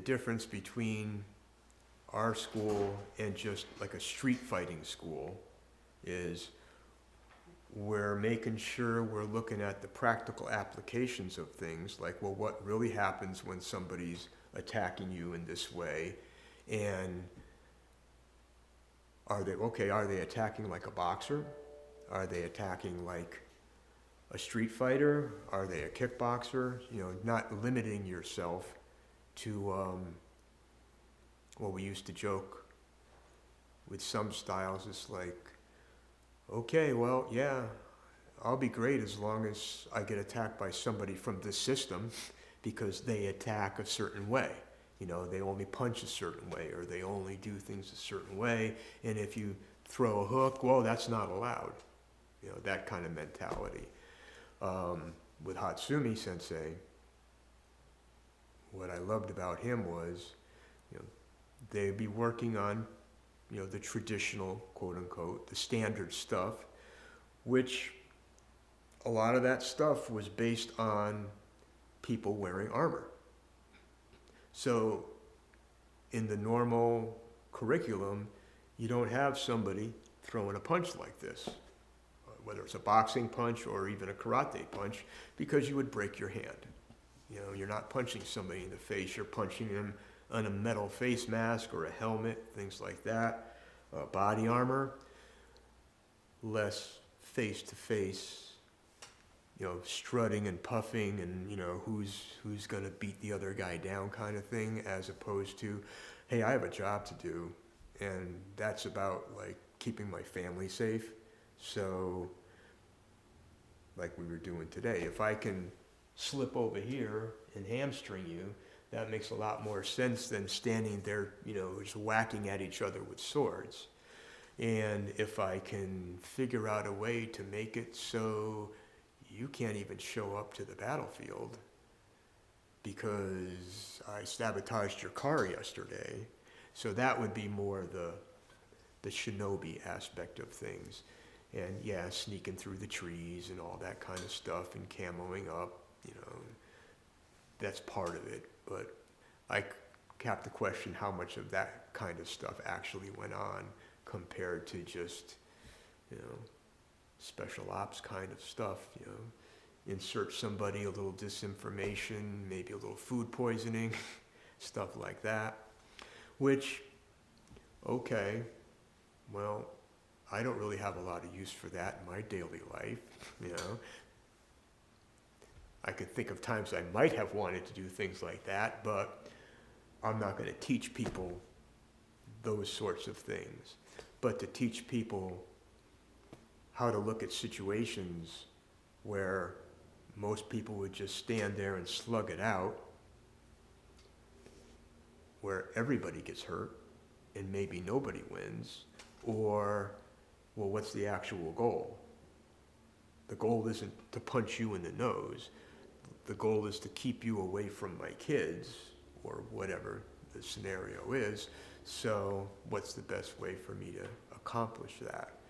difference between our school and just like a street fighting school is we're making sure we're looking at the practical applications of things, like, well, what really happens when somebody's attacking you in this way, and are they attacking like a boxer? Are they attacking like a street fighter? Are they a kickboxer? You know, not limiting yourself to, well, we used to joke with some styles, it's like, okay, well, yeah, I'll be great as long as I get attacked by somebody from this system because they attack a certain way. You know, they only punch a certain way, or they only do things a certain way, and if you throw a hook, well, that's not allowed. You know, that kind of mentality. With Hatsumi Sensei, what I loved about him was, you know, they'd be working on, you know, the traditional, quote unquote, the standard stuff, which a lot of that stuff was based on people wearing armor. So in the normal curriculum, you don't have somebody throwing a punch like this, whether it's a boxing punch or even a karate punch, because you would break your hand. You know, you're not punching somebody in the face, you're punching them on a metal face mask or a helmet, things like that. Body armor, less face-to-face, you know, strutting and puffing and, you know, who's gonna beat the other guy down kind of thing, as opposed to, hey, I have a job to do, and that's about, like, keeping my family safe. So, like we were doing today, if I can slip over here and hamstring you, that makes a lot more sense than standing there, you know, just whacking at each other with swords. And if I can figure out a way to make it so you can't even show up to the battlefield because I sabotaged your car yesterday, so that would be more the shinobi aspect of things. And yeah, sneaking through the trees and all that kind of stuff and camoing up, you know, that's part of it. But I have to question how much of that kind of stuff actually went on compared to just, you know, special ops kind of stuff, you know, insert somebody a little disinformation, maybe a little food poisoning, stuff like that, which, okay, well, I don't really have a lot of use for that in my daily life, you know. I could think of times I might have wanted to do things like that, but I'm not going to teach people those sorts of things. But to teach people how to look at situations where most people would just stand there and slug it out, where everybody gets hurt and maybe nobody wins, or, well, what's the actual goal? The goal isn't to punch you in the nose. The goal is to keep you away from my kids, or whatever the scenario is. So what's the best way for me to accomplish that?